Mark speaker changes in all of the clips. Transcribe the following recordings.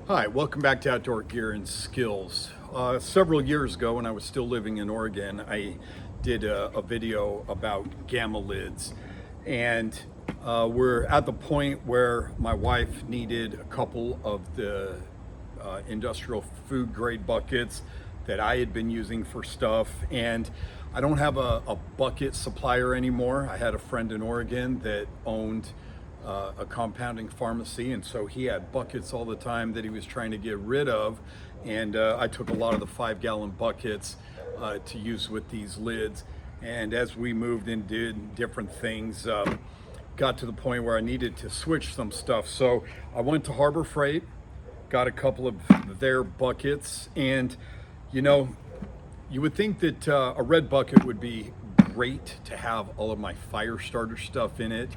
Speaker 1: Hi, welcome back to Outdoor Gear and Skills. Several years ago, when I was still living in Oregon, I did a video about gamma lids. And we're at the point where my wife needed a couple of the industrial food grade buckets that I had been using for stuff. And I don't have a bucket supplier anymore. I had a friend in Oregon that owned a compounding pharmacy, and so he had buckets all the time that he was trying to get rid of. And I took a lot of the 5-gallon buckets to use with these lids. And as we moved and did different things, got to the point where I needed to switch some stuff. So I went to Harbor Freight, got a couple of their buckets, and you know, you would think that a red bucket would be great to have all of my fire starter stuff in it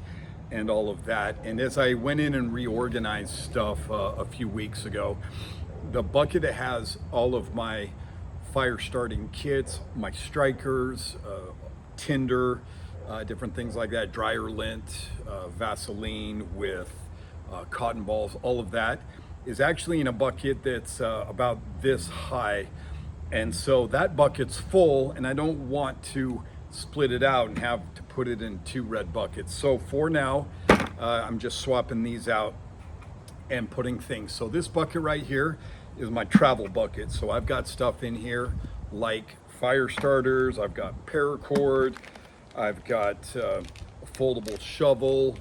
Speaker 1: and all of that. And as I went in and reorganized stuff a few weeks ago, the bucket that has all of my fire starting kits, my strikers, tinder, different things like that, dryer lint, Vaseline with cotton balls, all of that is actually in a bucket that's about this high. And so that bucket's full, and I don't want to split it out and have to put it in 2 red buckets. So for now, I'm just swapping these out and putting things. So this bucket right here is my travel bucket. So I've got stuff in here like fire starters, I've got paracord, I've got a foldable shovel,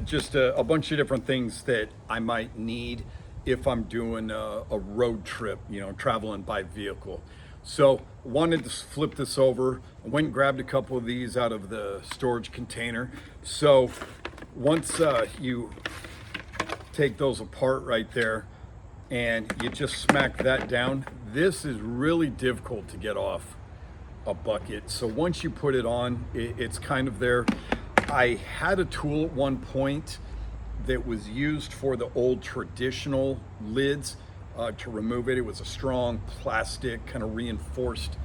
Speaker 1: just a bunch of different things that I might need if I'm doing a road trip, you know, traveling by vehicle. So wanted to flip this over. I went and grabbed a couple of these out of the storage container. So once you take those apart right there and you just smack that down, this is really difficult to get off a bucket. So once you put it on, it's kind of there. I had a tool at one point that was used for the old traditional lids to remove it. It was a strong plastic kind of reinforced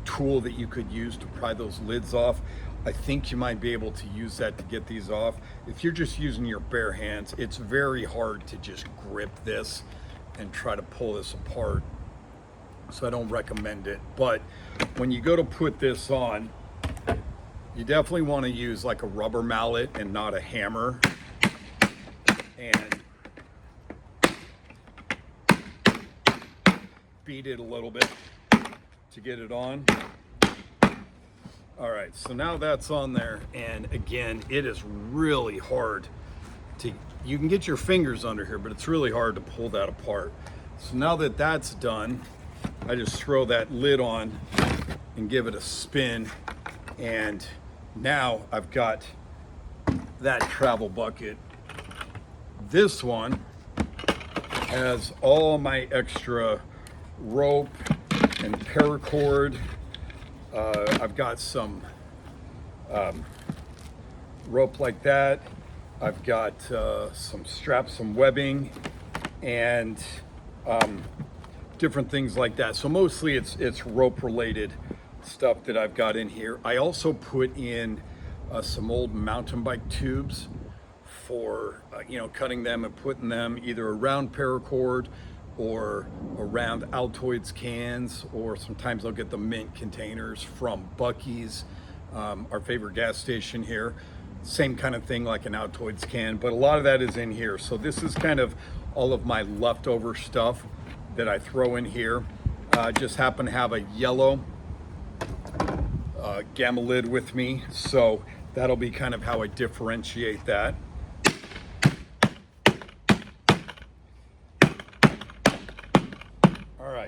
Speaker 1: tool that you could use to pry those lids off. I think you might be able to use that to get these off. If you're just using your bare hands, it's very hard to just grip this and try to pull this apart. So I don't recommend it. But when you go to put this on, you definitely want to use like a rubber mallet and not a hammer. And beat it a little bit to get it on. All right, so now that's on there, and again, it is really hard to, you can get your fingers under here, but it's really hard to pull that apart. So now that that's done, I just throw that lid on and give it a spin, and now I've got that travel bucket. This one has all my extra rope and paracord. I've got some rope like that. I've got some straps, some webbing, and different things like that. So mostly it's rope related stuff that I've got in here. I also put in some old mountain bike tubes for you know, cutting them and putting them either around paracord or around Altoids cans, or sometimes I'll get the mint containers from Buc-ee's, our favorite gas station here. Same kind of thing like an Altoids can, but a lot of that is in here. So this is kind of all of my leftover stuff that I throw in here. Just happen to have a yellow gamma lid with me, so that'll be kind of how I differentiate that.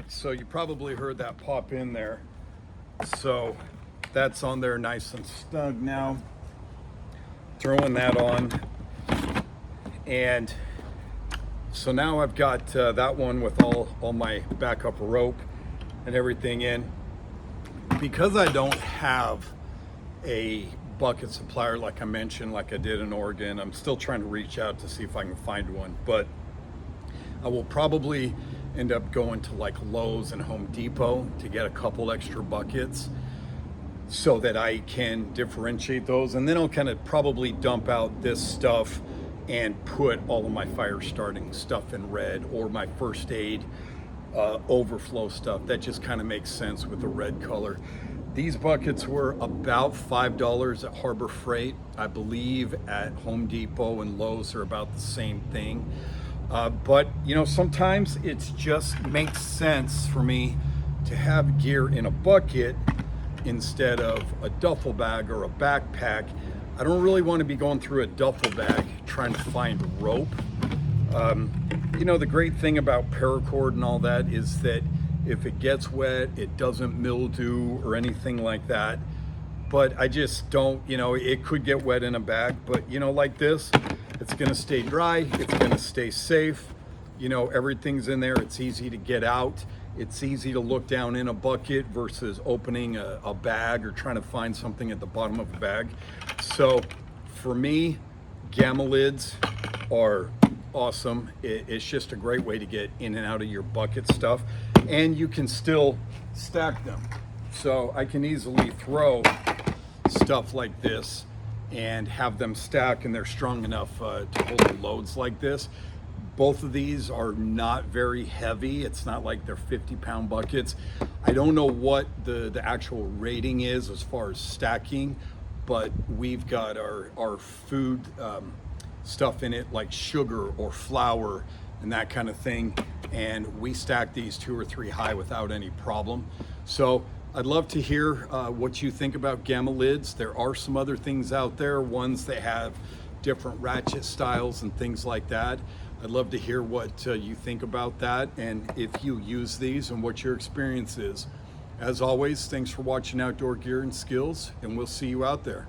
Speaker 1: So you probably heard that pop in there. So that's on there nice and snug now. Throwing that on. And so now I've got that one with all my backup rope and everything in. Because I don't have a bucket supplier like I mentioned, like I did in Oregon, I'm still trying to reach out to see if I can find one. But I will probably end up going to like Lowe's and Home Depot to get a couple extra buckets so that I can differentiate those. And then I'll kind of probably dump out this stuff and put all of my fire starting stuff in red, or my first aid overflow stuff. That just kind of makes sense with the red color. These buckets were about $5 at Harbor Freight. I believe at Home Depot and Lowe's are about the same thing. But you know, sometimes it just makes sense for me to have gear in a bucket instead of a duffel bag or a backpack. I don't really want to be going through a duffel bag trying to find rope. You know, the great thing about paracord and all that is that if it gets wet, it doesn't mildew or anything like that. But I just don't, you know, it could get wet in a bag, but you know, like this, it's gonna stay dry, it's gonna stay safe. You know, everything's in there, it's easy to get out. It's easy to look down in a bucket versus opening a bag or trying to find something at the bottom of a bag. So for me, Gamma lids are awesome. It's just a great way to get in and out of your bucket stuff, and you can still stack them. So I can easily throw stuff like this and have them stack, and they're strong enough to hold loads like this. Both of these are not very heavy. It's not like they're 50-pound buckets. I don't know what the actual rating is as far as stacking, but we've got our food stuff in it, like sugar or flour and that kind of thing, and we stack these 2 or 3 high without any problem. So I'd love to hear what you think about Gamma lids. There are some other things out there, ones that have different ratchet styles and things like that. I'd love to hear what you think about that, and if you use these and what your experience is. As always, thanks for watching Outdoor Gear and Skills, and we'll see you out there.